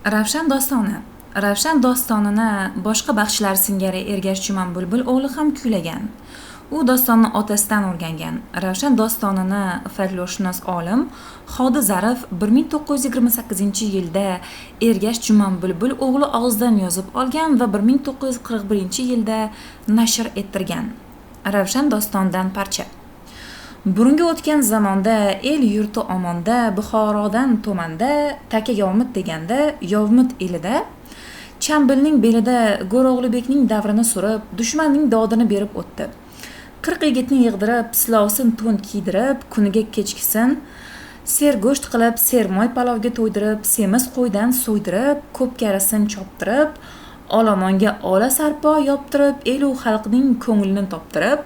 Ravshan dostoni. Ravshan dostonini boshqa baxshilar singari Ergash Juman Bulbul o'g'li ham kuylagan. U dostonni otasidan o'rgangan. Ravshan dostonini folklorshunos olim Xodi Zarif 1928-yilda Ergash Juman Bulbul o'g'li og'zidan yozib olgan va 1941-yilda nashr ettirgan. Ravshan dostondan parcha. Burungi o'tgan zamonda el yurti omonda, Buxorodan tomanda, taka yovmit deganda, yovmit elida Chambilning belida Go'ro'g'libekning davrini surib, dushmanning dodini berib o'tdi. 40 yigitni yig'dirib, silosin to'n kiydirib, kuniga kechkisin sergo'sht qilib, sermoy palovga to'ydirib, semiz qo'ydan so'ydirib, ko'pkarisin choptirib, olomonga ola sarpo yoptirib, elu xalqning ko'nglini toptirib,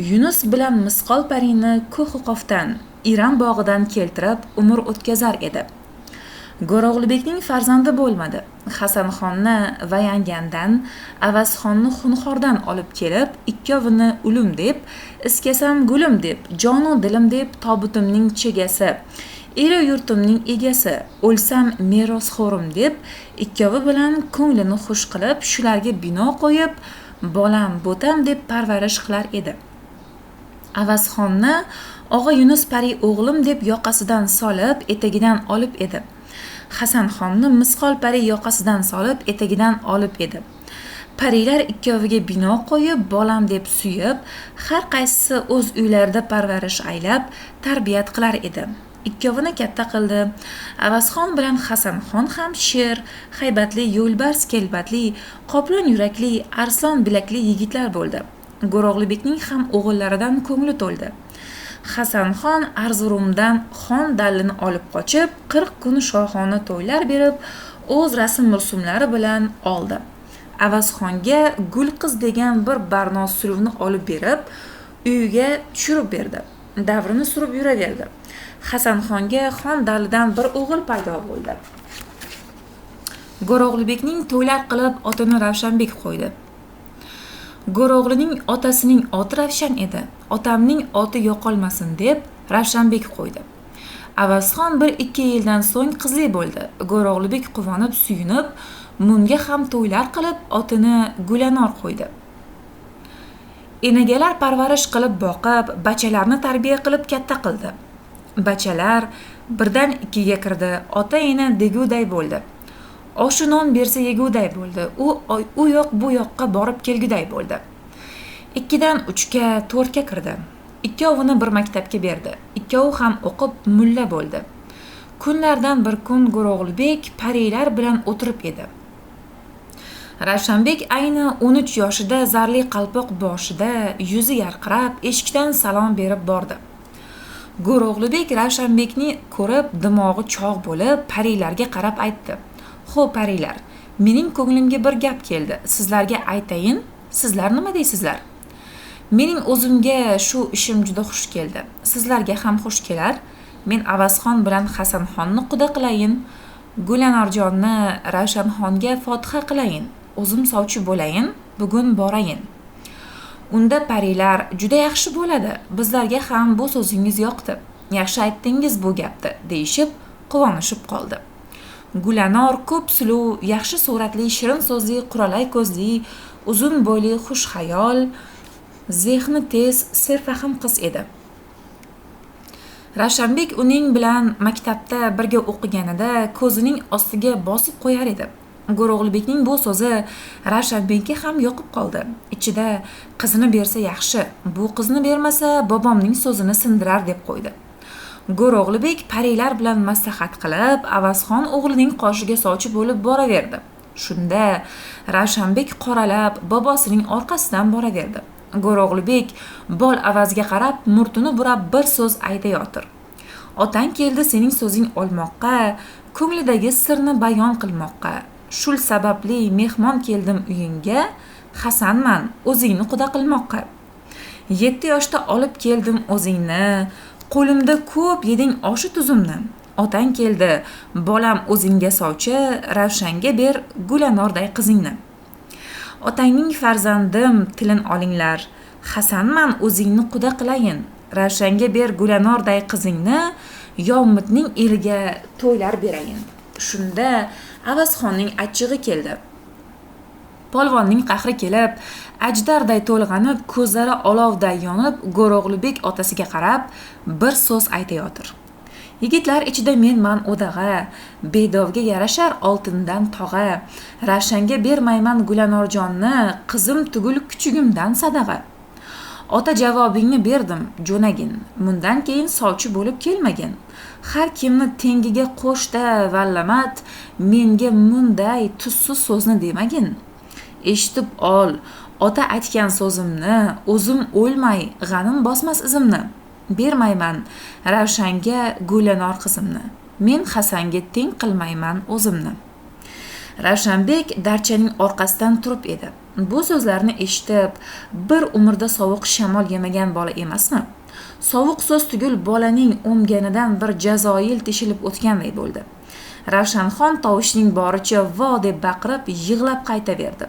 Yunus bilan misqol parini Ko'hqofdan, Iran bog'idan keltirib umr o'tkazar edi. Go'ro'g'libekning farzandi bo'lmadi. Hasanxonni Vayangandan, Avazxonni Xunxordan olib kelib, ikkovini ulim deb, iskasam gulim deb, jonu dilim deb tobutimning chegasi, eri yurtimning egasi, o'lsam merosxo'rim deb, ikkovi bilan ko'nglini xush qilib, shularga bino qo'yib, bolam, bo'tam deb parvarish qilar edi. Avazxonni og'a Yunus Pari o'g'lim deb yoqasidan solib, etagidan olib edi. Hasanxonni misqol Pari yoqasidan solib, etagidan olib edi. Parilar ikkoviga bino qo'yib, bolam deb suyib, har qaysisi o'z uylarida parvarish aylab, tarbiyat qilar edi. Ikkovini katta qildi. Avazxon bilan Hasanxon ham sher, haybatli, yo'lbars kelbatli, qoplon yurakli, arslon bilakli yigitlar bo'ldi. Go'ro'g'libekning ham o'g'illaridan ko'ngli to'ldi. Hasanxon Arzurumdan xon dallini olib qochib, 40 kun shohona to'ylar berib, o'z rasm-rusumlari bilan oldi. Avazxonga Gulqiz degan bir barnos suluvni olib berib, uyiga tushirib berdi. Davrini surib yuraverdi. Hasanxonga xon dallidan bir o'g'il paydo bo'ldi. Go'ro'g'libekning to'ylar qilib otini Ravshanbek qo'ydi. Go'ro'g'lining otasining oti Ravshan edi. Otamning oti yo'qolmasin deb Ravshanbek qo'ydi. Avazxon 1-2 yildan so'ng qizli bo'ldi. Go'ro'g'libek quvonib, suyunib, munga ham to'ylar qilib otini Gulanor qo'ydi. Enagalar parvarish qilib boqib, bachalarni tarbiya qilib katta qildi. Bachalar birdan 2ga kirdi. Ota-ena deguday bo'ldi. Oshu non bersa yeguday bo'ldi. U yoq bu yoqqa borib kelguday bo'ldi. 2dan 3ga, 4ga kirdi. Ikkovini bir maktabga berdi. Ikkovi ham o'qib mulla bo'ldi. Kunlardan bir kun Go'ro'g'libek parilar bilan o'tirib edi. Ravshanbek ayni 13 yoshida, zarli qalpoq boshida, yuzi yarqirab, eshikdan salom berib bordi. Go'ro'g'libek Ravshanbekni ko'rib, dimog'i chog' bo'lib, parilarga qarab aytdi: "Xo'p parilar, mening ko'nglimga bir gap keldi. Sizlarga aytayin, sizlar nima deysizlar? Mening o'zimga shu ishim juda xush keldi. Sizlarga ham xush kelar. Men Avazxon bilan Hasanxonni quda qilayin, Gulanarjonni Ravshanxonga fotiha qilayin. O'zim sovchi bo'layin, bugun borayin." Unda parilar: "Juda yaxshi bo'ladi. Bizlarga ham bu so'zingiz yoqdi. Yaxshi aytdingiz bu gapni", deyishib, quvonishib qoldi. Gulanor ko'p suluv, yaxshi suratli, shirin so'zli, quralay ko'zli, uzun bo'yli, xush xayol, zehni tez, serfahm qiz edi. Ravshanbek uning bilan maktabda birga o'qiganida ko'zining ostiga bosib qo'yar edi. Go'ro'g'libekning bu so'zi Ravshanbekka ham yoqib qoldi. Ichida qizini bersa yaxshi, bu qizni bermasa bobomning so'zini sindirar deb qo'ydi. Go'ro'g'libek parilar bilan maslahat qilib, Avazxon o'g'lining qoshiga sovchi bo'lib boraverdi. Shunda Ravshanbek qoralab bobosining orqasidan boraverdi. Go'ro'g'libek bol avazga qarab, murtini burab bir so'z aytayotir. "Otang keldi sening so'zing olmoqqa, ko'nglidagi sirni bayon qilmoqqa. Shul sababli mehmon keldim uyingga, Hasanman, o'zingni quda qilmoqqa. 7 yoshda olib keldim o'zingni, qo'limda ko'p yeding oshi tuzimni. Otang keldi, bolam o'zingga sovchi, Ravshanga ber Gulanorday qizingni. Otangning farzandim, tilin olinglar, Hasanman, o'zingni quda qilayin. Ravshanga ber Gulanorday qizingni, Yovmitning eliga to'ylar berayin." Shunda Avazxonning achchig'i keldi. Polvonning qahri kelib, ajdarday to'lg'anib, ko'zlari olovday yonib, Go'ro'g'libek otasiga qarab bir so'z aytayotir. Yigitlar ichida menman o'dag'a, bedovga yarashar oltindan tog'a. Ravshanga bermayman Gulanarjonni, qizim tugul kuchugimdan sadag'a. Ota javobingni berdim, jo'nagin. Mundan keyin sovchi bo'lib kelmagin. Har kimni tengiga qo'shda vallamat, menga munday tuzsiz so'zni demagin. Eshitib ol, ota aytgan so'zimni, o'zim o'lmay, g'anim bosmas izimni. Bermayman Ravshanga Gulanor qizimni. Men Hasanga teng qilmayman o'zimni. Ravshanbek darchaning orqasidan turib edi. Bu so'zlarni eshitib, bir umrda sovuq shamol yemagan bola emasmi? Sovuq so'z tugul bolaning o'mganidan bir jazoyil teshilib o'tganday bo'ldi. Ravshanxon tovushning boricha vo deb baqirib, yig'lab qaytaverdi.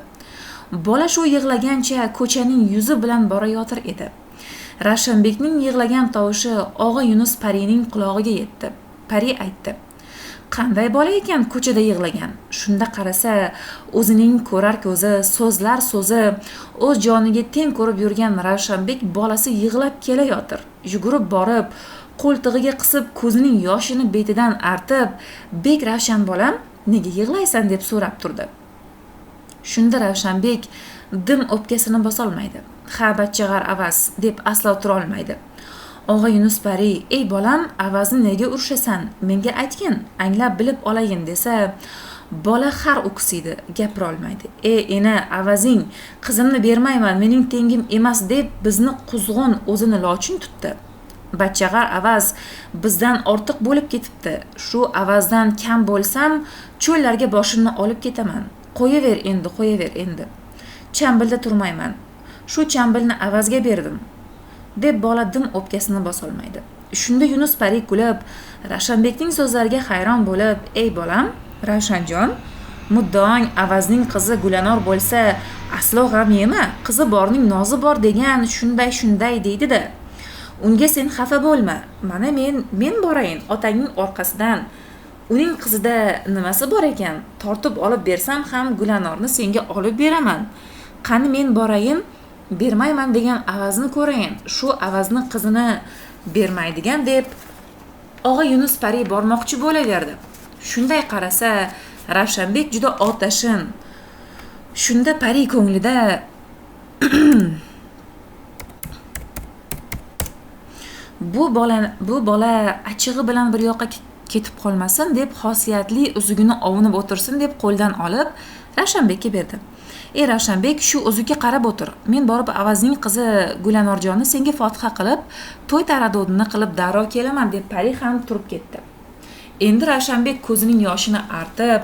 Bola shu yig'lagancha ko'chaning yuzi bilan borayotir edi. Ravshanbekning yig'lagan tovushi og'a Yunus Parining qulog'iga yetdi. Pari aytdi: "Qanday bola ekan ko'chada yig'lagan?" Shunda qarasa, o'zining ko'rar ko'zi, so'zlar so'zi, o'z joniga teng ko'rib yurgan Ravshanbek bolasi yig'lab kelayotir. Yugurib borib, qo'ltig'iga qisib, ko'zining yoshini betidan artib, "Bek Ravshan bolam, nega yig'laysan?" deb so'rab turdi. Shunda Ravshanbek dim o'pkasini bosolmaydi. "Ha, bachchag'ar avaz" deb aslo tura olmaydi. Og'a Yunus Pari: "Ey bolam, avazni nega urishasan? Menga aytgin, anglab bilib olayin" desa, bola har o'ksiydi, gapira olmaydi. Ena, avazing, qizimni bermayman, mening tengim emas" deb bizni quzg'un o'zini lochin tutdi. Bachchag'ar avaz bizdan ortiq bo'lib ketibdi. Shu avazdan kam bo'lsam, cho'llarga boshimni olib ketaman. Qo'yaver endi. Chambilda turmayman. Shu chambilni avazga berdim, deb bola dim o'pkasini bosolmaydi. Shunda Yunus Pari kulib, Ravshanbekning so'zlariga hayron bo'lib: "Ey bolam, Ravshanjon, muddaong avazning qizi Gulanor bo'lsa, aslo g'am yema, qizi borning nozi bor degan shunday deydi-da. Unga sen xafa bo'lma. Mana men borayin otangning orqasidan. Uning qizida nimasi bor ekan, tortib olib bersam ham Gulanorni senga olib beraman. Qani men borayin, bermayman degan avazni ko'rayin. Shu avazni qizini bermaydigan" deb og'a Yunus Pari bormoqchi bo'laverdi. Shunday qarasa, Ravshanbek juda otashin. Shunda Pari ko'nglida bu bola achig'i bilan bir yoqqa ketib qolmasin deb xosiyatli uzugini ovunib o'tirsin deb qo'ldan olib Ravshanbekka berdi. "Ey Ravshanbek, shu uzukka qarab o'tir. Men borib avazning qizi Gulanarjonni senga fotiha qilib, to'y taradodini qilib darrov kelaman" deb Pari ham turib ketdi. Endi Ravshanbek ko'zining yoshini artib,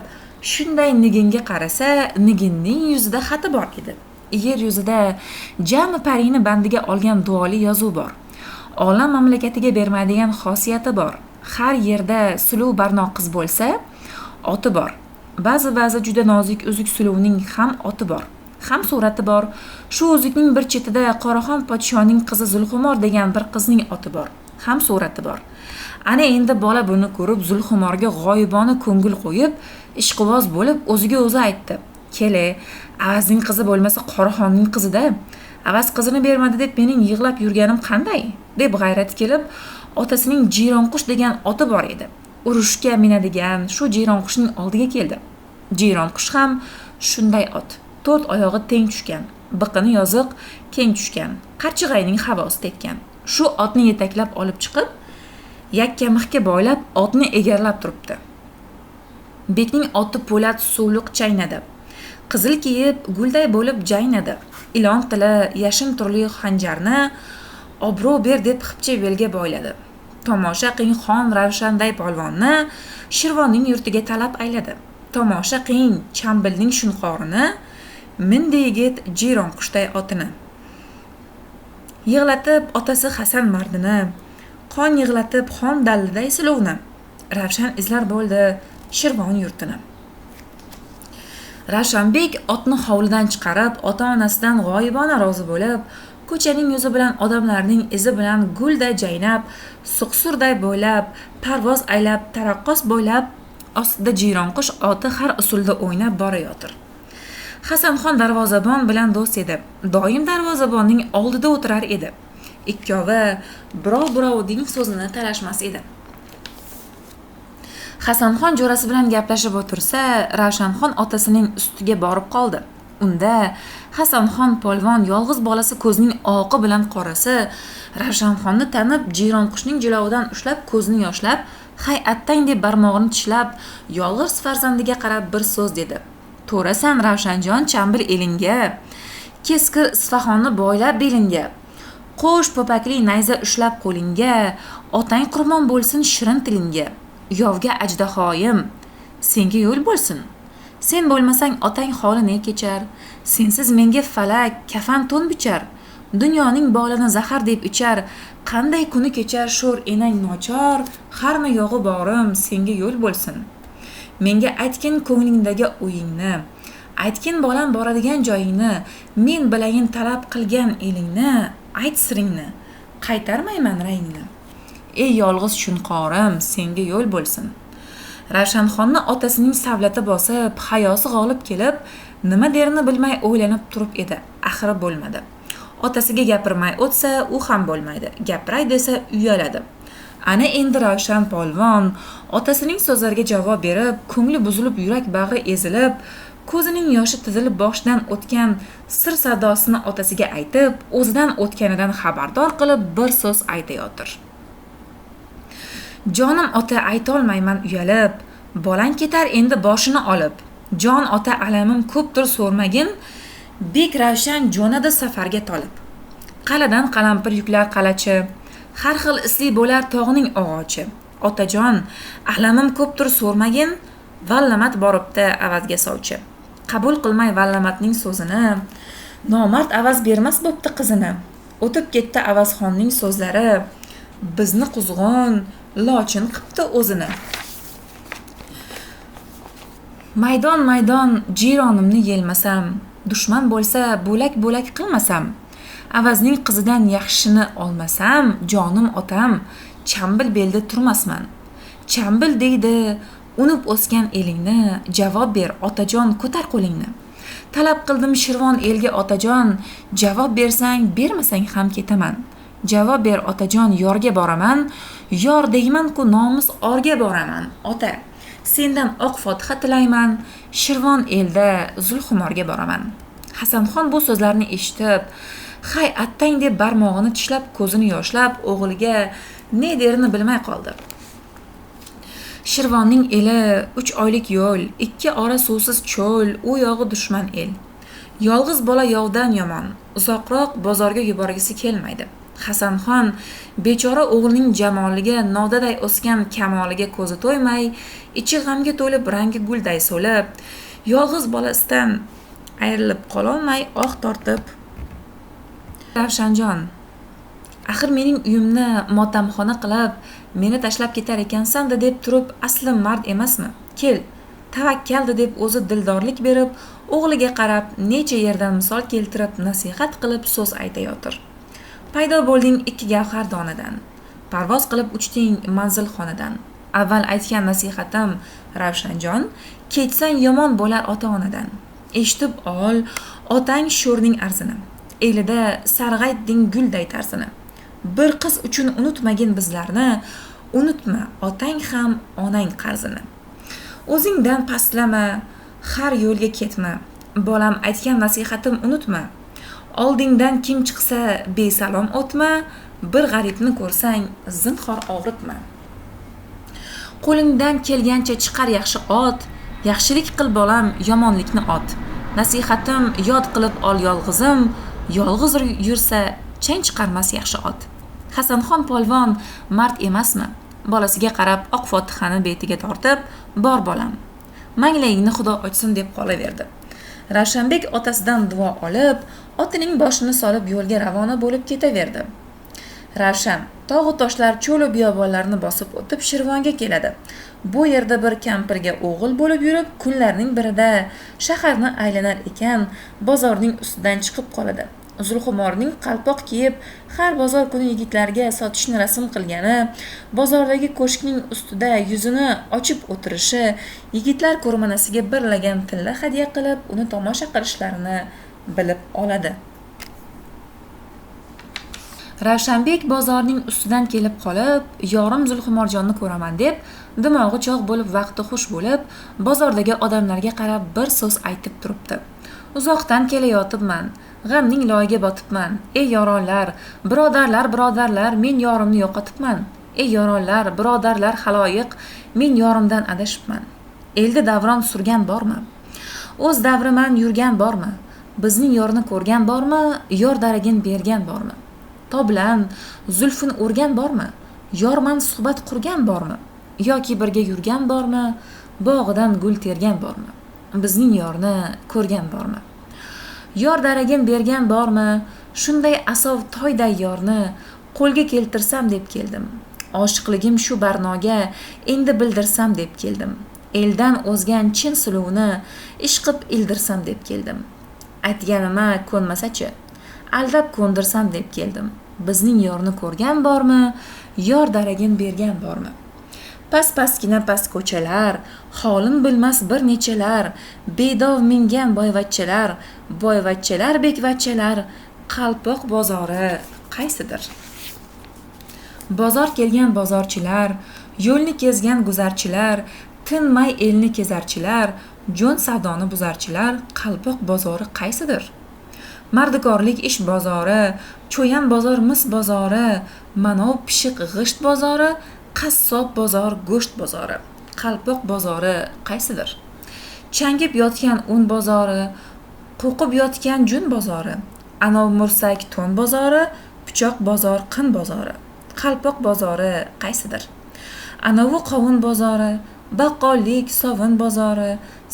shunday Niginga qarasa, Niginning yuzida xati bor edi. Yer yuzida jami Parini bandiga olgan duoli yozuv bor. Olam mamlakatiga bermaydigan xosiyati bor. Har yerda suluv barnoq qiz bo'lsa, oti bor. Ba'zi juda nozik uzuk suluvning ham oti bor, ham surati bor. Shu uzukning bir chetida Qoraxon podshoning qizi Zulxumor degan bir qizning oti bor, ham surati bor. Ana endi bola buni ko'rib Zulxumorga g'oyibona ko'ngil qo'yib, ishqiboz bo'lib o'ziga o'zi aytdi: "Kele, avazning qizi bo'lmasa Qoraxonning qizida. Avaz qizini bermadi deb mening yig'lab yurganim qanday?" deb g'ayrati kelib, otasining Jironqush degan oti bor edi. Urushga minadigan shu Jironqushning oldiga keldi. Jironqush ham shunday ot. 4 oyog'i teng tushgan, biqini yoziq keng tushgan, qarchig'ayning havosi tekkan. Shu otni yetaklab olib chiqib, yakkamixga boylab otni egarlab turibdi. Bekning oti po'lat suvliq chaynadi. Qizil kiyib, gulday bo'lib jaynadi. Ilon tili yashin turli xanjarni obro' ber deb xipcha belga boyladi. Tomosha qiling xon Ravshanday polvonni Shirvonning yurtiga talab ayladi. Tomosha qiling Chambilning shunqorini, mindi yigit Jironqushday otini. Yig'latib otasi Hasan mardini, qon yig'latib xon dalliday silovni. Ravshan izlar bo'ldi Shirvon yurtini. Ravshanbek otni hovlidan chiqarib, ota-onasidan g'oyibona rozi bo'lib, ko'chaning yuzi bilan odamlarning izi bilan gulday jaynab, suqsurday bo'ylab, parvoz aylab, taraqqos bo'ylab Ostida jiyronqush oti har usulda o'ynab borayotir. Hasanxon darvozabon bilan do'st edi. Doim darvozabonning oldida o'tirar edi. Ikkovi birovning so'zini talashmas edi. Hasanxon jo'rasi bilan gaplashib o'tirsa, Ravshanxon otasining ustiga borib qoldi. Unda Hasanxon polvon yolg'iz bolasi ko'zining oqi bilan qorasi Ravshanxonni tanib, jiyronqushning jilovidan ushlab ko'zini yoshlab, "Hay-attang" deb barmog'ini tishlab, yolg'iz farzandiga qarab bir so'z dedi. "To'rasan Ravshanjon, chambil elinga, keskir isfahonni boylab belinga, qo'sh popakli nayza ushlab qo'lingga, otang qurbon bo'lsin shirin tilingga. Yovga ajdahoyim, senga yo'l bo'lsin. Sen bo'lmasang otang holi ne kechar? Sensiz menga falak kafan to'n bichar. Dunyoning bolini zahar deb ichar. Qanday kuni kechar sho'r enang nochor? Harmi yo'g'i borim senga yo'l bo'lsin. Menga aytgin ko'nglingdagi o'yingni, aytgin bolam boradigan joyingni, men bilayin talab qilgan elingni, ayt siringni, qaytarmayman rangni. Ey yolg'iz shunqorim, senga yo'l bo'lsin." Ravshanxonni otasining savlati bosib, hayosi g'olib kelib, nima derini bilmay o'ylanib turib edi. Axiri bo'lmadi. Otasiga gapirmay o'tsa, u ham bo'lmaydi. Gapiray desa uyaladi. Ana endi Ravshan polvon otasining so'zlariga javob berib, ko'ngli buzilib, yurak bag'ri ezilib, ko'zining yoshi tizilib boshdan o'tgan sir sadosini otasiga aytib, o'zidan o'tganidan xabardor qilib bir so'z aytayotir. "Jonim ota, aytolmayman uyalib, bolang ketar endi boshini olib. Jon ota, alamim ko'pdir so'rmagin, bek Ravshan jo'nadi safarga tolib. Qal'adan qalampir yuklar qalachi, har xil isli bo'lar tog'ning og'ochi. Otajon, alamim ko'pdir so'rmagin, vallamat boribdi avazga sovchi. Qabul qilmay vallamatning so'zini, nomard avaz bermas bo'pti qizini. O'tib ketdi avazxonning so'zlari, bizni quzg'un lochin qipti o'zini. Maydon jiyronimni yelmasam, dushman bo'lsa bo'lak qilmasam, avazning qizidan yaxshini olmasam, jonim otam, chambil belda turmasman. Chambil deydi, unib o'sgan elingni, javob ber otajon, ko'tar qo'lingni. Talab qildim Shirvon elga otajon, javob bersang, bermasang ham ketaman. Javob ber otajon, yorga boraman, yor deyman-ku nomus orga boraman. Ota, sendan oq fotiha tilayman, Shirvon elda Zulxumorga boraman." Hasanxon bu so'zlarni eshitib, "Hay attang" deb barmog'ini tishlab, ko'zini yoshlab, o'g'liga ne derini bilmay qoldi. Shirvonning eli 3 oylik yo'l, 2 ora suvsiz cho'l, u yog'i dushman el. Yolg'iz bola yovdan yomon, uzoqroq bozorga yuborgisi kelmaydi. Hasanxon bechora o'g'lining jamoliga, nodaday o'sgan kamoliga ko'zi to'ymay, ichi g'amga to'lib, rangi gulday so'lib, yolg'iz bolasidan ayrilib qololmay oh tortib, "Ravshanjon, axir mening uyimni motamxona qilib, meni tashlab ketar ekansan-da" deb turib, asli mard emasmi? Kel, tavakkaldi deb o'zi dildorlik berib, o'g'liga qarab, necha yerdan misol keltirib, nasihat qilib so'z aytayotir. Paydo bo'lding 2 gavhar donadan, parvoz qilib uchding manzil xonadan. Avval aytgan nasihatim Ravshanjon, kechsang yomon bo'lar ota-onadan. Eshitib ol, otang sho'rning arzini, elida sarg'aytding gulday tarzini. Bir qiz uchun unutmagin bizlarni, unutma otang ham onang qarzini. O'zingdan pastlama, har yo'lga ketma, bolam aytgan nasihatim unutma. Oldingdan kim chiqsa besalom o'tma, bir g'aribni ko'rsang zinhor og'ritma. Qo'lingdan kelgancha chiqar yaxshi ot, yaxshilik qil bolam, yomonlikni ot. Nasihatim yod qilib ol yolg'izim, yolg'iz yursa chang chiqarmas yaxshi ot. Hasanxon polvon mard emasmi? Bolasiga qarab oq fotihani betiga tortib, "Bor bolam, manglayingni Xudo ochsin" deb qolaverdi. Ravshanbek otasidan duo olib, otining boshini solib yo'lga ravona bo'lib ketaverdi. Ravshan tog'u toshlar, cho'l va biyobonlarni bosib o'tib Shirvonga keladi. Bu yerda bir kampirga o'g'il bo'lib yurib, kunlarning birida shaharni aylanar ekan, bozorning ustidan chiqib qoladi. Zulxumorning qalpoq kiyib har bozor kuni yigitlarga sotishni rasm qilgani, bozordagi ko'shkning ustida yuzini ochib o'tirishi, yigitlar ko'rmanasiga bir lagan tilla hadya qilib, uni tomosha qilishlarini bilib oladi. Ravshanbek bozorning ustidan kelib qolib, yorim Zulxumorjonni ko'raman deb, dimog'i chog' bo'lib, vaqti xush bo'lib, bozordagi odamlarga qarab bir so'z aytib turibdi. Uzoqdan kelayotibman, g'amning loyiga botibman. Ey yoronlar, birodarlar, men yorimni yo'qotibman. Ey yoronlar, birodarlar, haloyiq, men yorimdan adashibman. Elda davron surgan bormi? O'z davriman yurgan bormi? Bizning yorni ko'rgan bormi? Yor daragin bergan bormi? Toblan, zulfin o'rgan bormi? Yorman suhbat qurgan bormi? Yoki birga yurgan bormi? Bog'idan gul tergan bormi? Bizning yorni ko'rgan bormi? Yor daragin bergan bormi? Shunday asov toyday yorni qo'lga keltirsam deb keldim. Oshiqligim shu barnoga endi bildirsam deb keldim. Eldan o'zgan chin suluvni ishqib ildirsam deb keldim. Aytganima ko'nmasa-chi, aldab ko'ndirsam deb keldim. Bizning yorni ko'rgan bormi? Yor daragin bergan bormi? Pas-paskina past ko'chalar, holim bilmas bir nechalar, bedov mingan boyvachchalar, bekvachchalar, qalpoq bozori qaysidir? Bozor kelgan bozorchilar, yo'lni kezgan guzarchilar, tinmay elni kezarchilar, jo'n savdoni buzarchilar, qalpoq bozori qaysidir? Mardikorlik ish bozori, cho'yan bozor mis bozori, manov pishiq g'isht bozori, qassob bozor go'sht bozori, qalpoq bozori qaysidir? Changib yotgan un bozori, qo'qib yotgan jun bozori, anov mursak to'n bozori, pichoq bozor qin bozori, qalpoq bozori qaysidir? Anovi qovun bozori, baqqollik sovun bozori,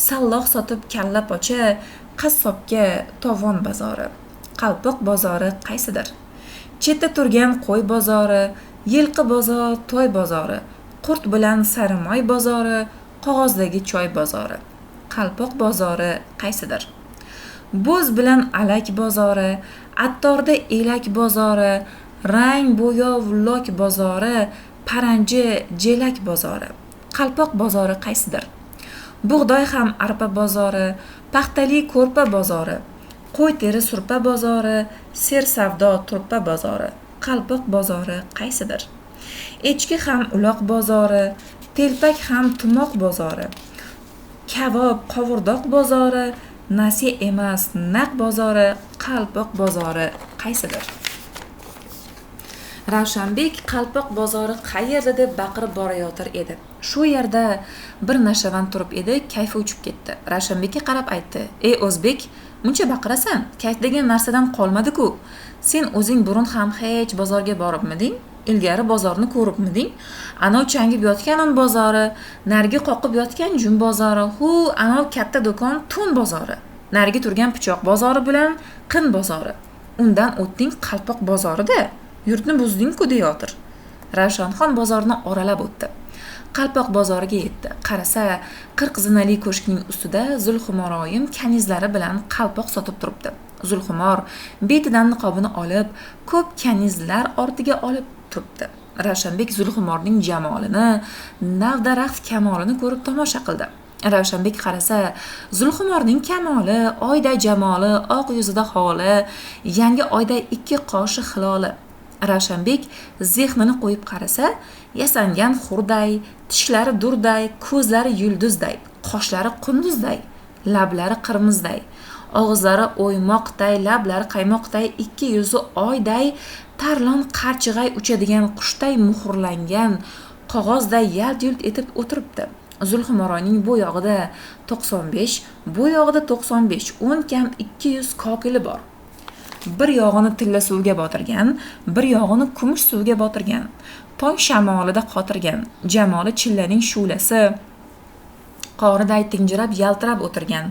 salloq sotib kalla pocha, qassobga tovon bozori, qalpoq bozori qaysidir? Chetda turgan qo'y bozori, yilqi bozor, to'y bozori, qurt bilan sarimoy bozori, qog'ozdagi choy bozori, qalpoq bozori qaysidir? Bo'z bilan alak bozori, attorda elak bozori, rang bo'yov lok bozori, paranji jelak bozori, qalpoq bozori qaysidir? Bug'doy ham arpa bozori, paxtali ko'rpa bozori, qo'y teri surpa bozori, ser savdo turpa bozori, qalpoq bozori qaysidir? Echki ham uloq bozori, telpak ham tumoq bozori, kavob qovurdoq bozori, nasiya emas naq bozori, qalpoq bozori qaysidir? Ravshanbek qalpoq bozori qayerda deb baqirib borayotir edi. Shu yerda bir nashavand turib edi, kayfi uchib ketdi. Ravshanbekka qarab aytdi: "Ey o'zbek, muncha baqirasan, kayf degan narsadan qolmadi-ku. Sen o'zing burun ham hech bozorga boribmiding? Ilgari bozorni ko'ribmiding? Anov changib yotgan un bozori, narigi qoqib yotgan jun bozori, anov katta do'kon to'n bozori, narigi turgan pichoq bozori bilan qin bozori. Undan o'tding qalpoq bozorida, yurtni buzding-ku deyotir." Ravshanxon bozorni oralab o'tdi. Qalpoq bozoriga yetdi. Qarasa, qirq zinali ko'shkning ustida Zulxumoroyim kanizlari bilan qalpoq sotib turibdi. Zulxumor betidan niqobini olib, ko'p kanizlar ortiga olib turibdi. Ravshanbek Zulxumorning jamolini, navdaraxt kamolini ko'rib tomosha qildi. Ravshanbek qarasa, Zulxumorning kamoli, oyday jamoli, oq yuzida holi, yangi oyday ikki qoshi hiloli. Ravshanbek zehnini qo'yib qarasa, yasangan xurday, tishlari durday, ko'zlari yulduzday, qoshlari qunduzday, lablari qirmizday, og'izlari o'ymoqday, lablari qaymoqday, ikki yuzi oyday, tarlon qarchig'ay uchadigan qushday muhrlangan qog'ozday yalt-yult etib o'tiribdi. Zulxumoroyning bu yog'ida 95, bu yog'ida 95, 10 kam 200 kokili bor. Bir yog'ini tilla suvga botirgan, bir yog'ini kumush suvga botirgan. Tong shamolida qotirgan. Jamoli chillaning shu'lasi qoriday tinjirab yaltirab o'tirgan.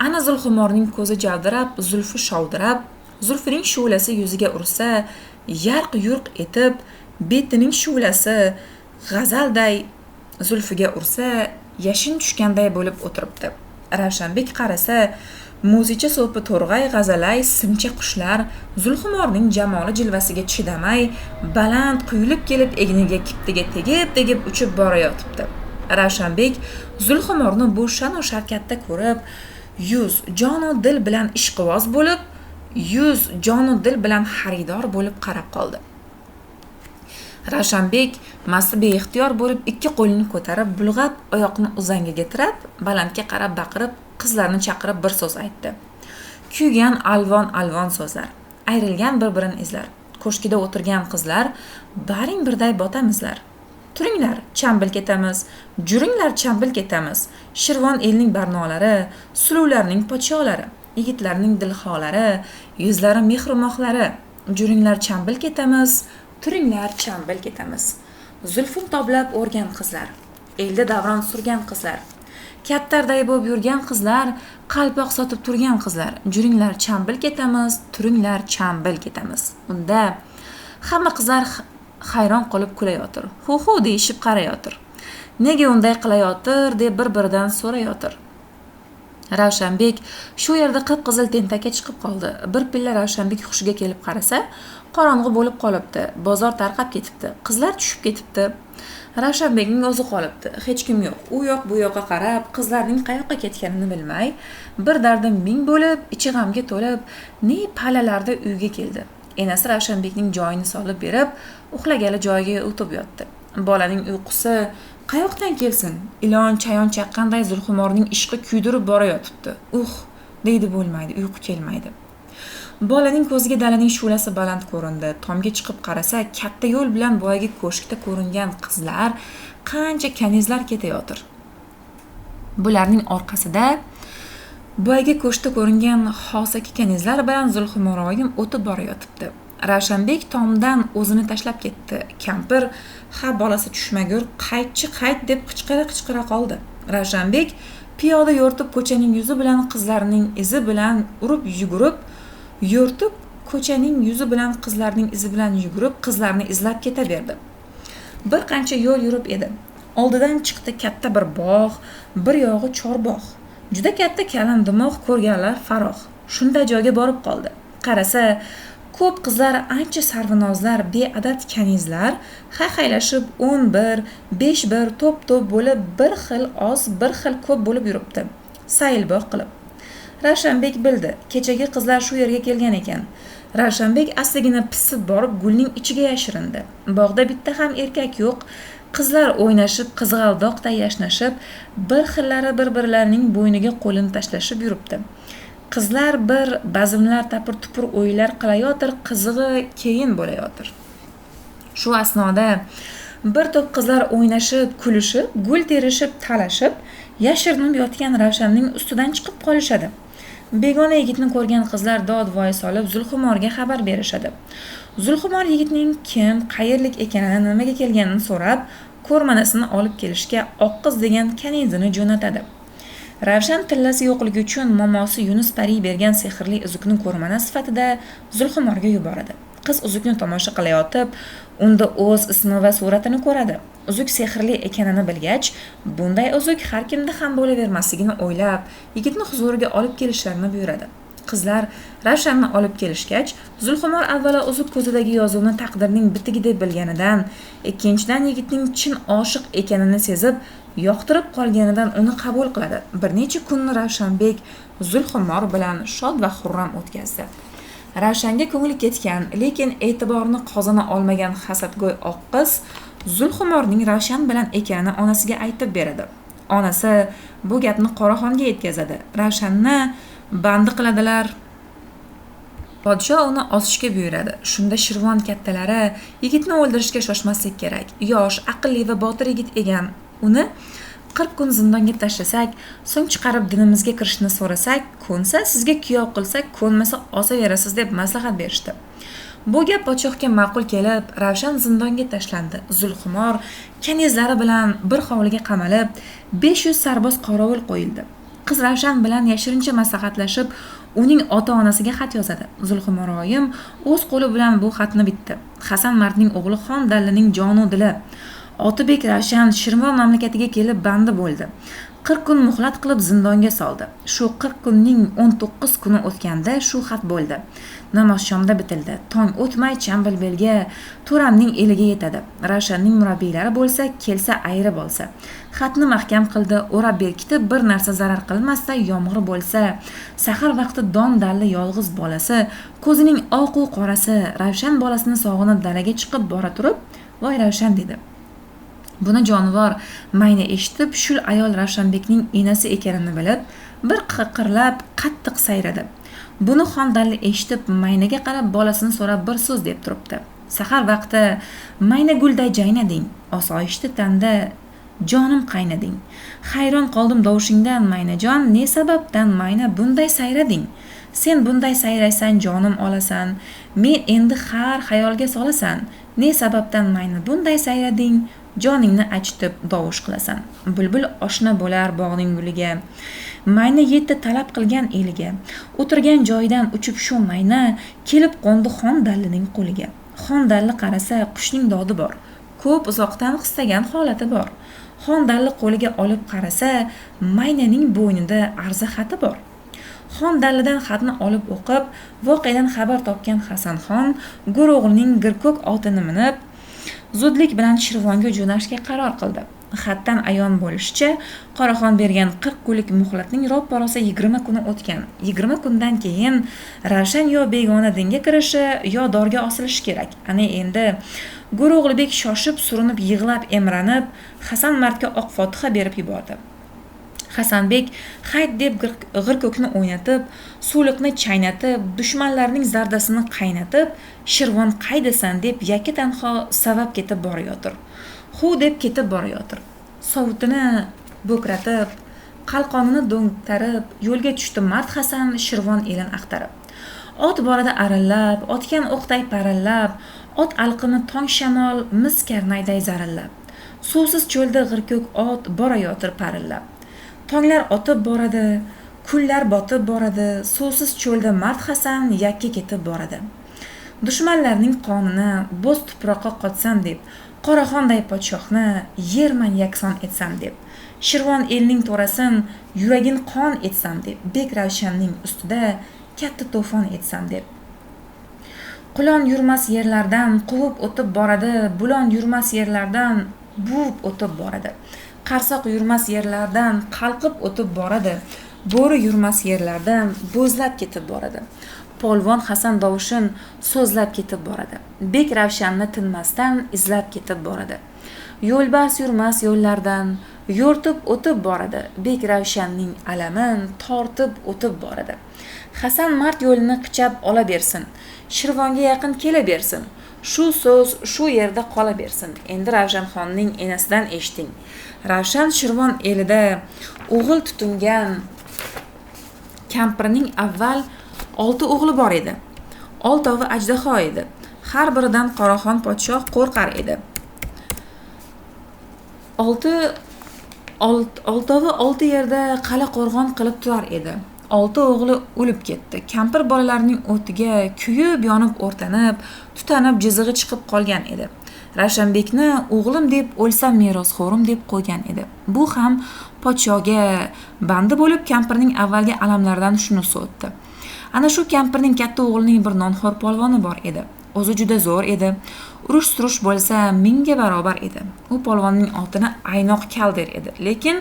Ana Zulxumorning ko'zi javdirab, zulfi shovdirab, zulfining shu'lasi yuziga ursa, yarq-yurq etib, betining shu'lasi g'azalday zulfiga ursa, yashin tushganday bo'lib o'tiribdi. Ravshanbek qarasa, Musicha so'pi to'rg'ay g'azalay simcha qushlar Zulxumorning jamoli jilvasiga chidamay baland quyilib kelib egniga kiptiga tegib uchib borayotibdi. Ravshanbek Zulxumorni bu sha'nu shavkatda ko'rib, yuz jonu dil bilan ishqiboz bo'lib, yuz jonu dil bilan xaridor bo'lib qarab qoldi. Ravshanbek masti beixtiyor bo'lib ikki qo'lini ko'tarib, bulg'ab oyoqni uzangiga tirab, balandga qarab baqirib, qizlarni chaqirib bir so'z aytdi. Kuygan alvon so'zlar, ayrilgan bir-birini izlar. Ko'shkida o'tirgan qizlar baring birday botamizlar. Turinglar, chambil ketamiz, juringlar chambil ketamiz. Shirvon elning barnolari, suluvlarning podsholari, yigitlarning dilxolari, yuzlari mehrimoqlari. Juringlar chambil ketamiz, turinglar chambil ketamiz. Zulfun toblab o'rgan qizlar, elda davron surgan qizlar, kattarday bo'lib yurgan qizlar, qalpoq sotib turgan qizlar. Juringlar chambil ketamiz, turinglar chambil ketamiz. Unda hamma qizlar hayron qolib kulayotir. Hu deyishib qarayotir. Nega unday qilayotir deb bir-biridan so'rayotir. Ravshanbek shu yerda qip-qizil tentakka chiqib qoldi. Bir pilla Ravshanbek hushiga kelib qarasa, qorong'i bo'lib qolibdi. Bozor tarqab ketibdi. Qizlar tushib ketibdi. Ravshanbekning o'zi qolibdi. Hech kim yo'q. U yoq bu yoqqa qarab, qizlarning qayoqqa ketganini bilmay, bir dardim ming bo'lib, ichi g'amga to'lib, ne palalarda uyga keldi. Enasi Ravshanbekning joyini solib berib, uxlagani joyiga o'tib yotdi. Bolaning uyqusi qayoqdan kelsin? Ilon chayon chaqqanday Zulxumorning ishqi kuydirib borayotibdi. Deydi bo'lmaydi, uyqu kelmaydi. Bolaning ko'ziga dalaning shu'lasi baland ko'rindi. Tomga chiqib qarasa, katta yo'l bilan boyagi ko'shkda ko'ringan qizlar, qancha kanizlar ketayotir. Bularning orqasida boyagi ko'shkda ko'ringan xosaki kanizlar bilan Zulxumoroyim o'tib borayotibdi. Ravshanbek tomdan o'zini tashlab ketdi. Kampir ha bolasi tushmagur, qayt deb qichqira qoldi. Ravshanbek piyoda yo'rtib ko'chaning yuzi bilan qizlarning izi bilan yugurib qizlarni izlab ketaverdi. Bir qancha yo'l yurib edi. Oldidan chiqdi katta bir bog', bir yog'i chorbog'. Juda katta kalandimoq ko'rganlar faroh. Shunday joyga borib qoldi. Qarasa, ko'p qizlar ancha sarvinozlar, beadad kanizlar hayhaylashib 11, 5 to'p bo'lib bir xil oz, bir xil ko'p bo'lib yuribdi. Sayilboq qilib. Ravshanbek bildi, kechagi qizlar shu yerga kelgan ekan. Ravshanbek astagina pisib borib gulning ichiga yashirindi. Bog'da bitta ham erkak yo'q. Qizlar o'ynashib, qizg'aldoqday yashnashib, bir xillari bir-birlarining bo'yniga qo'lini tashlashib yuribdi. Qizlar bir bazmlar tapir-tupur o'yinlar qilayotir, qizig'i keyin bo'layotir. Shu asnoda bir to'p qizlar o'ynashib, kulishib, gul terishib, talashib, yashirinib yotgan Ravshanning ustidan chiqib qolishadi. Begona yigitni ko'rgan qizlar dod-voy solib Zulxumorga xabar berishadi. Zulxumor yigitning kim, qayerlik ekanini, nimaga kelganini so'rab, ko'rmanasini olib kelishga oqqiz degan kanizini jo'natadi. Ravshan tillasi yo'qligi uchun momosi Yunus Pari bergan sehrli uzukni ko'rmana sifatida Zulxumorga yuboradi. Qiz uzukni tomosha qilayotib, unda o'z ismi va suratini ko'radi. Uzuk sehrli ekanini bilgach, bunday uzuk har kimda ham bo'lavermasligini o'ylab, yigitni huzuriga olib kelishlarini buyuradi. Qizlar Ravshanni olib kelishgach, Zulxumor avvalo uzuk ko'zidagi yozuvni taqdirning bitigi deb bilganidan, ikkinchidan yigitning chin oshiq ekanini sezib, yoqtirib qolganidan uni qabul qiladi. Bir necha kunni Ravshanbek Zulxumor bilan shod va xurram o'tkazdi. Ravshanga ko'ngli ketgan, lekin e'tiborni qozona olmagan hasadgo'y oq qiz Zulxumorning Ravshan bilan ekanini onasiga aytib beradi. Onasi bu gapni Qoraxonga yetkazadi. Ravshanni bandi qiladilar. Podsho uni osishga buyuradi. Shunda Shirvon kattalari yigitni o'ldirishga shoshmaslik kerak. Yosh, aqlli va botir yigit ekan. Uni 40 kun zindonga tashlasak, so'ng chiqarib dinimizga kirishni so'rasak, ko'nsa sizga kuyov qilsak, ko'nmasa osaverasiz deb maslahat berishdi. Bu gap podshohga ma'qul kelib, Ravshan zindonga tashlandi. Zulxumor kanizlari bilan bir hovliga qamalib, 500 sarboz qorovul qo'yildi. Qiz Ravshan bilan yashirincha maslahatlashib, uning ota-onasiga xat yozadi. Zulxumaroyim o'z qo'li bilan bu xatni bitdi. Hasan Mardning o'g'li Xon Dallining jonu dili. Otibek Ravshan Shirvon mamlakatiga kelib bandi bo'ldi. 40 kun muhlat qilib zindonga soldi. Shu 40 kunning 19 kuni o'tganda shu xat bo'ldi. Namoz shomda bitildi. Tong o'tmay Chambilbelga To'ramning eliga yetadi. Ravshanning murabbiylari bo'lsa, kelsa ayirib olsa. Xatni mahkam qildi, o'rab berkitib, bir narsa zarar qilmasda, yomg'ir bo'lsa, sahar vaqti don-dalli yolg'iz bolasi, ko'zining oq u qorasi Ravshan bolasini sog'inib dalaga chiqib bora turib, "Voy Ravshan" dedi. Buni jonivor mayna eshitib, shul ayol Ravshanbekning enasi ekanini bilib, bir qiqirlab qattiq sayradi. Buni Xondalli eshitib, maynaga qarab bolasini so'rab bir so'z deb turibdi. Sahar vaqti mayna gulday jaynading, osoyishta tanda jonim qaynading. Hayron qoldim dovushingdan maynajon, ne sababdan mayna bunday sayrading? Sen bunday sayraysan, jonim olasan, men endi har xayolga solasan. Ne sababdan mayna bunday sayrading? Joningni achitib dovush qilasan. Bulbul oshna bo'lar bog'ning guliga. Mayna yetdi talab qilgan eliga. O'tirgan joyidan uchib shu mayna kelib qo'ndi Xondallining qo'liga. Xondalli qarasa qushning dodi bor. Ko'p uzoqdan qistagan holati bor. Xondalli qo'liga olib qarasa maynaning bo'ynida arza xati bor. Xondallidan xatni olib o'qib, voqeadan xabar topgan Hasanxon Go'ro'g'lining girko'k otini minib zudlik bilan Shirvonga jo'nashga qaror qildi. Xatdan ayon bo'lishicha, Qoraxon bergan 40 kunlik muhlatning roppa-rosa 20 kuni o'tgan. 20 kundan keyin Ravshan yo begona dinga kirishi, yo dorga osilishi kerak. Ana endi Go'ro'g'libek shoshib, surinib, yig'lab, emranib, Hasan Mardga oq fotiha berib yubordi. Hasanbek hayt deb g'irko'kni o'ynatib, suvliqni chaynatib, dushmanlarning zardasini qaynatib, Shirvon qaydasan deb yakka tanho savab ketib borayotir. Hu deb ketib borayotir. Sovutini bo'kratib, qalqonini do'ngtarib, yo'lga tushdi Mard Hasan Shirvon elin axtarib. Ot borada arillab, otgan o'qday parallab, ot alqini tong shamol mis karnayday zarillab. Suvsiz cho'lda g'irko'k ot borayotir parillab. Tonglar otib boradi, kunlar botib boradi, suvsiz cho'lda Mard Hasan yakka ketib boradi. Dushmanlarning qonini bo'z tuproqqa qotsam deb, Qoraxonday podshohni yerman yakson etsam deb, Shirvon elning to'rasin yuragin qon etsam deb, Bek Ravshanning ustida katta to'fon etsam deb. Qulon yurmas yerlardan quvib o'tib boradi, bulon yurmas yerlardan buvib o'tib boradi. Qarsoq yurmas yerlardan qalqib o'tib boradi. Bo'ri yurmas yerlardan bo'zlab ketib boradi. Polvon Hasan dovushin so'zlab ketib boradi. Bek Ravshanni tinmasdan izlab ketib boradi. Yo'lbars yurmas yo'llardan yo'rtib o'tib boradi. Bek Ravshanning alamin tortib o'tib boradi. Hasan Mard yo'lini qichab ola bersin. Shirvonga yaqin kela bersin. Shu so'z shu yerda qola bersin. Endi Ravshanxonning enasidan eshiting. Ravshan Shirvon elida o'g'il tutingan kampirning avval 6 o'g'li bor edi. 6ovi ajdaho edi. Har biridan Qoraxon podshoh qo'rqar edi. 6ovi 6 yerda qala qo'rg'on qilib turar edi. 6 o'g'li o'lib ketdi. Kampir bolalarning o'tiga kuyib, yonib, o'rtanib, tutanib jizig'i chiqib qolgan edi. Ravshanbekni o'g'lim deb o'lsam merosxo'rim deb qo'ygan edi. Bu ham podshoga bandi bo'lib kampirning avvalgi alamlaridan shuni so'tdi. Ana shu kampirning katta o'g'lining bir nonxo'r polvoni bor edi. O'zi juda zo'r edi. Urush-surush bo'lsa mingga barobar edi. U polvonning otini Aynoq kal der edi. Lekin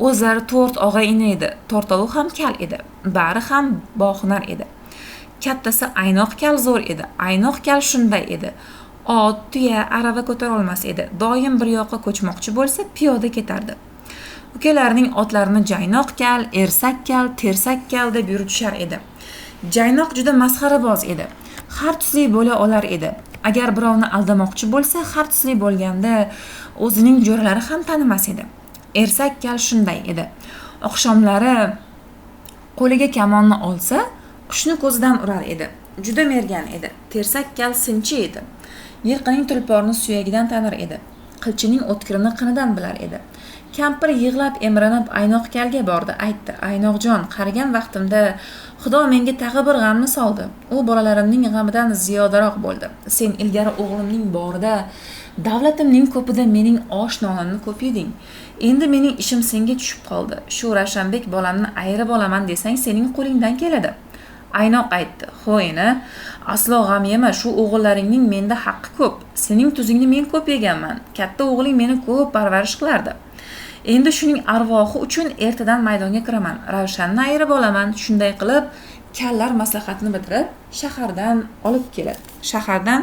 o'zlari 4 og'a-ini edi. To'rtovi ham kal edi. Bari ham bohunar edi. Kattasi Aynoq kal zo'r edi. Aynoq kal shunday edi. Ot, tuya, arava ko'tara olmas edi. Doim bir yoqqa ko'chmoqchi bo'lsa piyoda ketardi. Ukalarining otlarini Jaynoq kal, Ersak kal, Tersak kal deb yuritishar edi. Jaynoq juda masxaraboz edi. Har tusli bo'la olar edi. Agar birovni aldamoqchi bo'lsa, har tusli bo'lganda o'zining jo'ralari ham tanimas edi. Ersak kal shunday edi. Oqshomlari qo'liga kamonni olsa, qushni ko'zidan urar edi. Juda mergan edi. Tersak kal sinchi edi. Yilqining tulporni suyagidan tanir edi. Qilchining o'tkirini qinidan bilar edi. Kampir yig'lab emranib Aynoq kalga bordi, aytdi: "Aynoqjon, qarigan vaqtimda Xudo menga tag'i bir g'amni soldi. U bolalarimning g'amidan ziyodaroq bo'ldi. Sen ilgari o'g'limning borida Davlatimning ko'pida mening osh nonimni ko'p yeding. Endi mening ishim senga tushib qoldi. Shu Ravshanbek bolamni ayirib olaman desang sening qo'lingdan keladi. Aynoq aytdi. Xo'yini, aslo g'am yema, shu o'g'illaringning menda haqqi ko'p. Sening tuzingni men ko'p yeganman. Katta o'g'ling meni ko'p parvarish qilardi. Endi shuning arvohi uchun ertadan maydonga kiraman. Ravshanni ayirib olaman. Shunday qilib, kallar maslahatni bitirib, shahardan olib keladi. Shahardan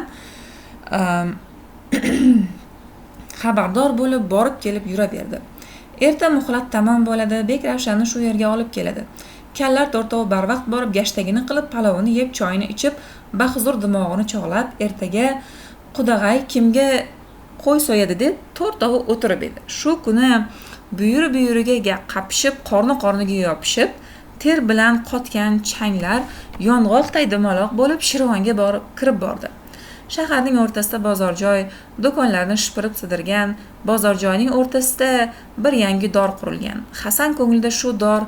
xabardor bo'lib borib kelib yuraverdi. Erta muhlat tamom bo'ladi, bek Ravshanni shu yerga olib keladi. Kallar to'rtov barvaqt borib gashtagini qilib, palovini yeb, choyini ichib, bahuzur dimog'ini chog'lab, ertaga qudag'ay kimga qo'y so'yadi deb to'rtovi o'tirib edi. Shu kuni buyuriga qapishib, qorniga yopishib, ter bilan qotgan changlar yong'oqday dumaloq bo'lib Shirvonga borib kirib bordi. Shaharning o'rtasida bozorjoy, do'konlarni shipirib sidirgan, bozorjoyning o'rtasida bir yangi dor qurilgan. Hasan ko'nglida shu dor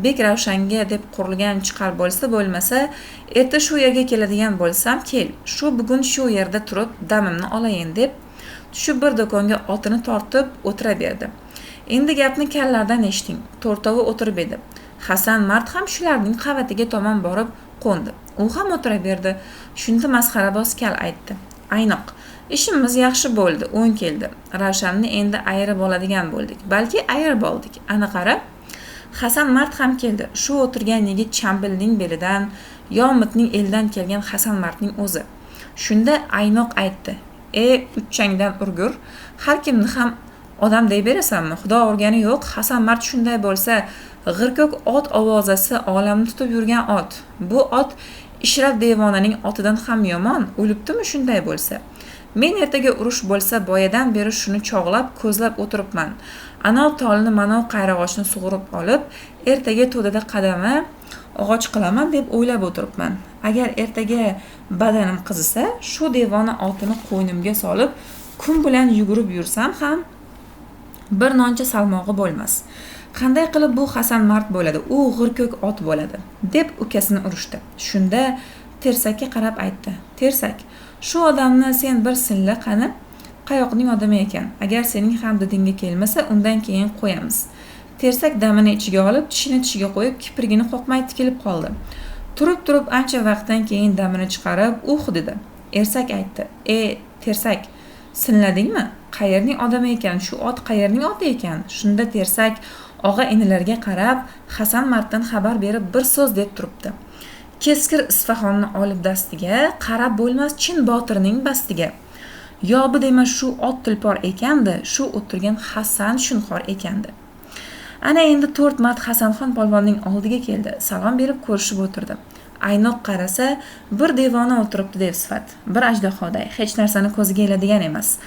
bek Ravshanga deb qurilgan chiqar bo'lmasa, erta shu yerga keladigan bo'lsam, kel. Shu bugun shu yerda turib damimni olayin deb tushib bir do'konga otini tortib o'tiraverdi. Endi gapni kallardan eshiting. To'rtovi o'tirib edi. Hasan mard ham shularning qavatiga tomon borib qo'ndi. U ham o'tiraverdi. Shunda masxaraboz kal aytdi. Aynoq, ishimiz yaxshi bo'ldi, o'ng keldi. Ravshanni endi ayirib oladigan bo'ldik. Balki ayirib oldik. Ana qara. Hasan mard ham keldi. Shu o'tirgan yigit Chambilning belidan, Yomitning eldan kelgan Hasan mardning o'zi. Shunda Aynoq aytdi. Uchchangdan urgur, har kimni ham odam deb berasanmi? Xudo urgani yo'q. Hasan mard shunday bo'lsa, g'irko'k ot ovozasi olamni tutib yurgan ot. Bu ot Ishrab devonaning otidan ham yomon. O'libdimi shunday bo'lsa? Men ertaga urush bo'lsa, boyadan beri shuni chog'lab, ko'zlab o'tiribman. Anov tolni manov qayrag'ochni sug'urib olib, ertaga to'dada qadama og'och qilaman deb o'ylab o'tiribman. Agar ertaga badanim qizisa, shu devona otini qo'ynimga solib, kun bilan yugurib yursam ham bir noncha salmog'i bo'lmas. Qanday qilib bu Hasan mard bo'ladi? U g'irko'k ot bo'ladi, deb ukasini urishdi. Shunda Tersakka qarab aytdi. Tersak, shu odamni sen bir sinla qani? Qayoqning odami ekan? Agar sening ham didingga kelmasa, undan keyin qo'yamiz. Tersak damini ichiga olib, tishini tishiga qo'yib, kiprigini qoqmay tikilib qoldi. Turib ancha vaqtdan keyin damini chiqarib, dedi. Ersak aytdi. Tersak, sinladingmi? Qayerning odami ekan? Shu ot qayerning oti ekan? Shunda Tersak og'a inilarga qarab, Hasan marddan xabar berib bir so'z deb turibdi. Keskir Isfahonni olib dastiga, qarab bo'lmas chin Botirning bastiga. Yo bu dema shu ot tulpor ekandi, shu o'tirgan Hasan shunxor ekandi. Ana endi 4 mard Hasanxon polvonning oldiga keldi. Salom berib ko'rishib o'tirdi. Aynoq qarasa, bir devona o'tiribdi deb sifat. Bir ajdahoday, hech narsani ko'ziga iladigan emas.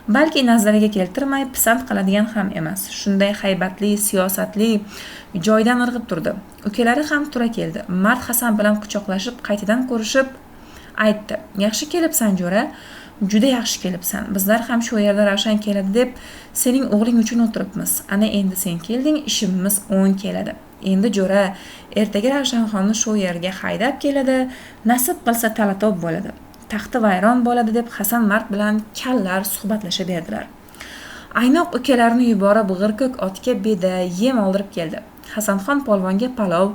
Balki nazariga keltirmay pisand qiladigan ham emas. Shunday haybatli, siyosatli joydan irg'ib turdi. Ukalari ham tura keldi. Mard Hasan bilan quchoqlashib, qaytadan ko'rishib aytdi. Yaxshi kelibsan, jo'ra. Juda yaxshi kelibsan. Bizlar ham shu yerda Ravshan keladi deb sening o'g'ling uchun o'tiribmiz. Ana endi sen kelding, ishimiz o'ng keladi. Endi jo'ra ertaga Ravshanxonni shu yerga haydab keladi, nasib qilsa talatob bo'ladi. Taxti vayron bo'ladi deb Hasan mard bilan kallar suhbatlasha berdilar. Aynoq ukalarini yuborib g'irko'k otga beda yem oldirib keldi. Hasanxon polvonga palov,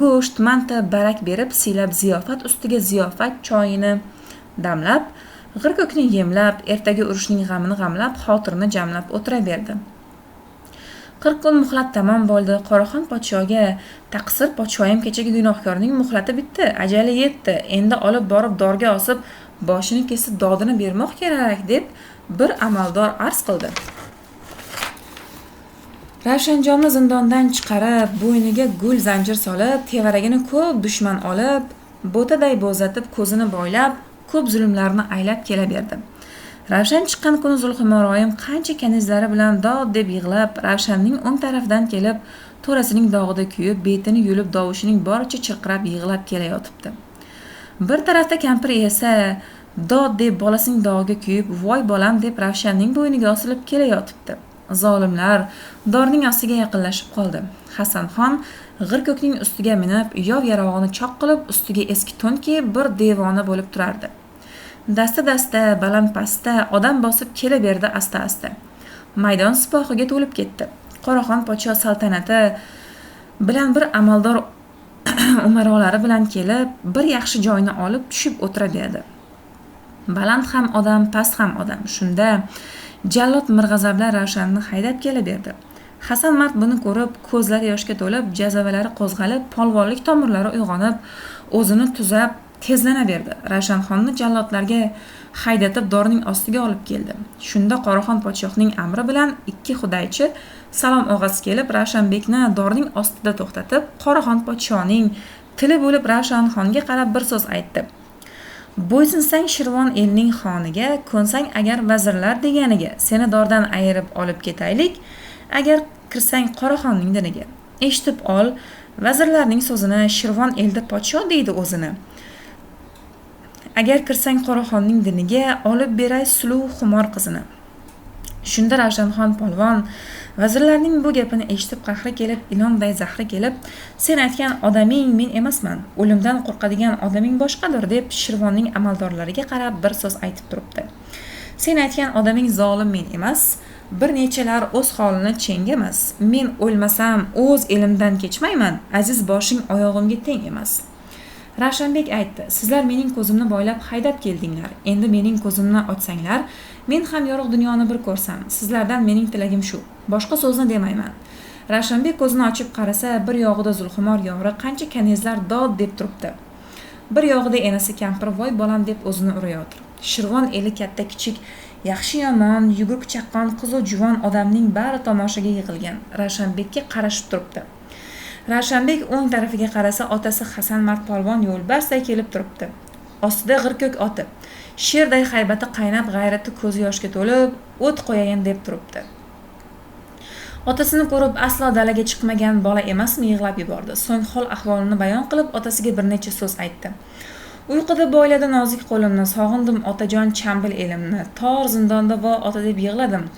go'sht, manta, barak berib siylab ziyofat ustiga ziyofat choyini damlab, g'irko'kni yemlab, ertaga urushning g'amini g'amlab, xotirini jamlab o'tiraverdi. 40 kun muhlat tamom bo'ldi. Qoraxon podshoga taqsir podshoyim kechagi gunohkorning muhlati bitdi, ajali yetdi. Endi olib borib dorga osib, boshini kesib dodini bermoq kerak deb bir amaldor arz qildi. Ravshanjonni zindondan chiqarib, bo'yniga gul zanjir solib, tevaragini ko'p dushman olib, bo'taday bo'zatib, ko'zini boylab, ko'p zulmlarni aylab kelaverdi. Ravshan chiqqan kuni Zulhimoroyim qancha kanizlari bilan dod deb yig'lab, Ravshanning o'ng tarafidan kelib, to'rasining dog'ida kuyib, betini yulib, dovushining boricha chirqirab yig'lab kelayotibdi. Bir tarafda kampir esa dod deb bolasining dog'iga kuyib, voy bolam deb Ravshanning bo'yniga osilib kelayotibdi. Zolimlar dorning ostiga yaqinlashib qoldi. Hasanxon g'irko'kning ustiga minib, yov yarog'ini choq qilib, ustiga eski to'n kiyib bir devona bo'lib turardi. Dasta baland pastda odam bosib kelaverdi asta maydon sipohiga to'lib ketdi. Qoraxon podsho saltanati bilan bir amaldor umarolari bilan kelib bir yaxshi joyni olib tushib o'tiraverdi. Baland ham odam, past ham odam. Shunda jallod mirg'azablar Ravshanni haydab kelaverdi. Hasan Mart buni ko'rib, ko'zlari yoshga to'lib, jazavalari qo'zg'alib, polvonlik tomirlari uyg'onib, o'zini tuzab tezlanaverdi. Ravshanxonni jallodlarga haydatib dorining ostiga olib keldi. Shunda Qoraxon podshohning amri bilan ikki xudaychi salom og'asi kelib Ravshanbekni dorining ostida to'xtatib, Qoraxon podshohning tili bo'lib Ravshanxonga qarab bir so'z aytdi. Bo'ysunsang Shirvon elning xoniga, ko'nsang agar vazirlar deganiga, seni dordan ayirib olib ketaylik, agar kirsang Qoraxonning diniga. Eshitib ol, vazirlarning so'zini, Shirvon elda podsho deydi o'zini. Agar kirsang Qoraxonning diniga, olib beray suluv xumor qizini. Shunda Ravshanxon polvon vazirlarning bu gapini eshitib qahri kelib, ilonday zahri kelib, sen aytgan odaming men emasman, o'limdan qo'rqadigan odaming boshqadir deb Shirvonning amaldorlariga qarab bir so'z aytib turibdi. Sen aytgan odaming zolim men emas, bir nechalar o'z holini chengamas. Men o'lmasam o'z elimdan kechmayman, aziz boshing oyog'imga teng emas. Ravshanbek aytdi, sizlar mening ko'zimni boylab haydab keldinglar. Endi mening ko'zimni ochsanglar, men ham yorug' dunyoni bir ko'rsam. Sizlardan mening tilagim shu. Boshqa so'zni demayman. Ravshanbek ko'zini ochib qarasa, bir yog'ida Zulxumor yog'ri qancha kanizlar dod deb turibdi. Bir yog'ida enasi kampir voy bolam deb o'zini urayotir. Shirvon eli katta kichik, yaxshi yomon, yuguruk chaqqon, qizu juvon odamning bari tomoshaga yig'ilgan. Ravshanbekka qarashib turibdi. Ravshanbek o'ng tarafiga qarasa, otasi Hasan Mart polvon yo'lbarsday kelib turibdi. Ostida g'irko'k oti, sherday haybati qaynab, g'ayrati ko'zi yoshga to'lib, o't qo'yayin deb turibdi. Otasini ko'rib aslo dalaga chiqmagan bola emasmi yig'lab yubordi. So'ng hol ahvolini bayon qilib, otasiga bir necha so'z aytdi. Uyquda bo'yladi nozik qo'limni, sog'indim otajon chambil elimni, tor zindonda vo ota deb yig'ladim.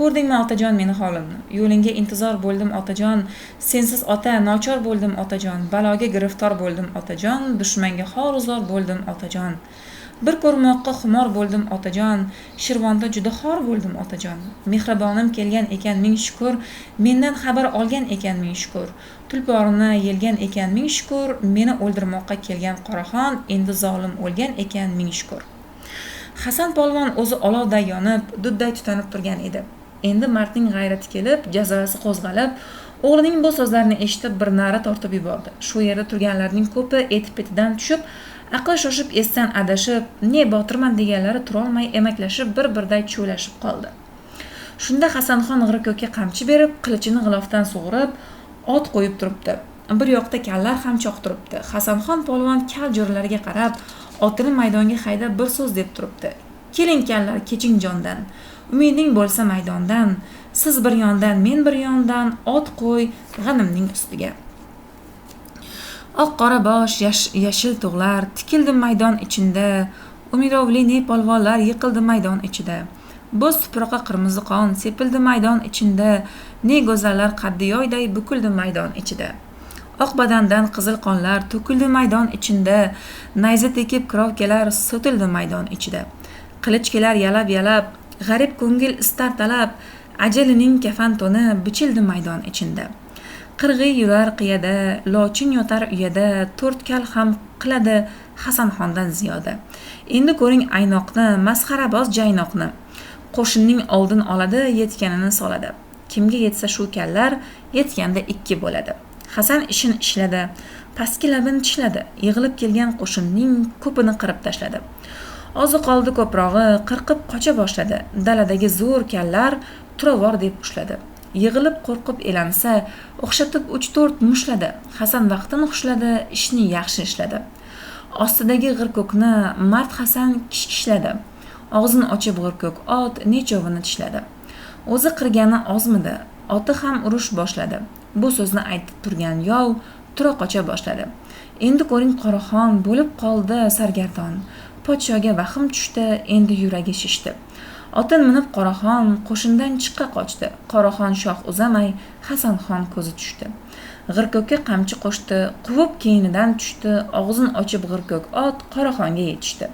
Ko'rdingmi otajon meni holimni? Yo'lingga intizor bo'ldim otajon, sensiz ota nochor bo'ldim otajon, baloga giriftor bo'ldim otajon, dushmanga xoruzor bo'ldim otajon. Bir ko'rmoqqa xumor bo'ldim otajon, Shirvonda juda xor bo'ldim otajon. Mehribonim kelgan ekan ming shukr, mendan xabar olgan ekan ming shukr. Tulporini yelgan ekan ming shukr, meni o'ldirmoqqa kelgan Qoraxon endi zolim o'lgan ekan ming shukr. Hasan polvon o'zi olovday yonib, dudday tutanib turgan edi. Endi Martning g'ayrati kelib, jazavasi qo'zg'alib, o'g'lining bu so'zlarini eshitib bir nara tortib yubordi. Shu yerda turganlarning ko'pi etib-etidan tushib, aqli shoshib esdan adashib, ne botirman deganlari turolmay emaklashib bir-birday cho'lashib qoldi. Shunda Hasanxon g'irko'kka qamchi berib, qilichini g'ilofdan sug'urib, ot qo'yib turibdi. Bir yoqda kallar ham choq turibdi. Hasanxon polvon kal jo'ralariga qarab, otini maydonga haydab bir so'z deb turibdi. Keling kallar, keching jondan. Umiding bo'lsa maydondan, siz bir yondan, men bir yondan, ot qo'y g'animning ustiga. Oq qora bosh, yashil tug'lar tikildi maydon ichinda, umirovli ne polvonlar yiqildi maydon ichida. Bo'z tuproqqa qirmizi qon sepildi maydon ichinda, ne go'zallar qaddi yoyday bukildi maydon ichida. Oq badandan qizil qonlar to'kildi maydon ichinda, nayza tekib kirovkalar so'tildi maydon ichida. Qilichkelar yalab-yalab, g'arib ko'ngil istar talab, ajalining kafan to'ni bichildi maydon ichinda. Qirg'iy yurar qiyada, lochin yotar uyada, to'rt kal ham qiladi Hasanxondan ziyoda. Endi ko'ring aynoqni, masxaraboz jaynoqni. Qo'shinning oldin oladi, yetganini soladi. Kimga yetsa shu kallar, yetganda ikki bo'ladi. Hasan ishin ishladi, pastki labini tishladi, yig'ilib kelgan qo'shinning ko'pini qirib tashladi. Ozi qoldi ko'prog'i, qirqib qocha boshladi. Daladagi zo'r kallar turavor deb ushladi. Yig'ilib qo'rqib elansa, o'xshatib 3-4 mushladi. Hasan vaqtini xushladi, ishni yaxshi ishladi. Ostidagi g'irko'kni Mart Hasan kishkishladi. Og'zini ochib g'irko'k ot nechovini tishladi. O'zi qirgani ozmidi, oti ham urush boshladi. Bu so'zni aytib turgan yov tura qocha boshladi. Endi ko'ring Qoraxon bo'lib qoldi sargardon. Podshoga vahim tushdi, endi yuragi shishdi. Otin minib Qoraxon qo'shindan chiqqa qochdi. Qoraxon shoh uzamay Hasanxon ko'zi tushdi. G'irko'kka qamchi qo'shdi, quvib keynidan tushdi. Og'zini ochib g'irko'k ot Qoraxonga yetishdi.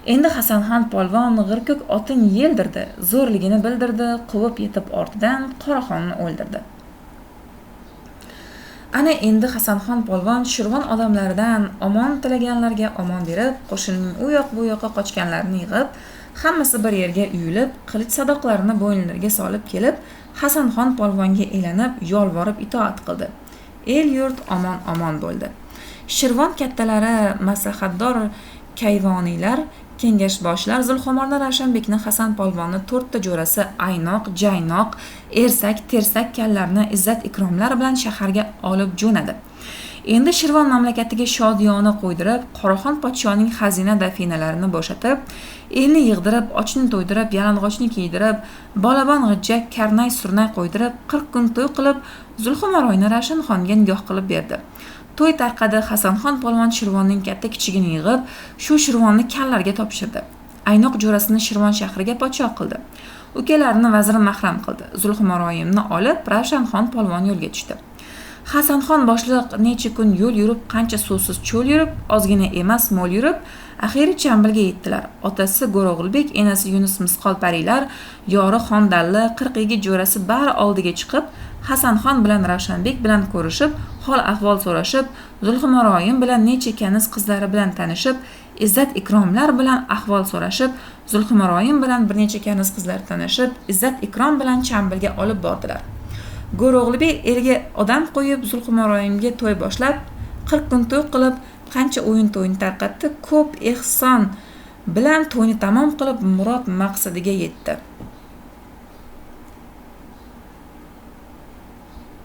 Endi Hasanxon polvon g'irko'k otin yeldirdi, zo'rligini bildirdi, quvib yetib ortidan Qoraxonni o'ldirdi. Ana endi Hasanxon polvon Shirvon odamlaridan omon tilaganlarga omon berib, qo'shinning u yoq bu yoqqa qochganlarini yig'ib, hammasi bir yerga uyilib, qilich sadoqlarini bo'ynlariga solib kelib, Hasanxon polvonga elanib, yolvorib itoat qildi. El yurt omon bo'ldi. Shirvon kattalari, maslahatdor kayvoniylar, kengashboshlar Zulxumorda Ravshanbekni Hasan polvonni 4 ta jo'rasi Aynoq, Jaynoq, Ersak, Tersak kallarni izzat ikromlar bilan shaharga olib jo'nadi. Endi Shirvon mamlakatiga shodiyona qo'ydirib, Qoraxon podshoning xazina dafinalarini bo'shatib, elni yig'dirib, ochni to'ydirib, yalang'ochni kiydirib, bolabon g'ijjak, karnay surnay qo'ydirib, 40 kun to'y qilib, Zulxumaroyni Ravshanxonga nigoh qilib berdi. To'y tarqadi. Hasanxon polvon Shirvonning katta kichigini yig'ib, shu Shirvonni kallarga topshirdi. Aynoq jo'rasini Shirvon shahriga podshoh qildi. Ukalarini vazir mahram qildi. Zulxumaroyimni olib, Ravshanxon polvon yo'lga tushdi. Hasanxon boshliq necha kun yo'l yurib, qancha suvsiz cho'l yurib, ozgina emas mo'l yurib, axiri Chambilga yetdilar. Otasi Go'ro'g'ilbek, enasi Yunus misqol parilar, yori Xondalli, 42 jo'rasi bari oldiga chiqib, Hasanxon bilan Ravshanbek bilan ko'rishib, hol ahvol so'rashib, Zulxumaroyim bilan necha kaniz qizlari bilan tanishib, izzat ikromlar bilan ahvol so'rashib, Zulxumaroyim bilan bir necha kaniz qizlar tanishib, izzat ikrom bilan Chambilga olib bordilar. Go'ro'g'ilbek elga odam qo'yib, Zulxumaroyimga to'y boshlab, 40 kun to'y qilib, qancha o'yin-to'yin tarqatdi, ko'p ehson bilan to'yni tamom qilib, murod maqsadiga yetdi.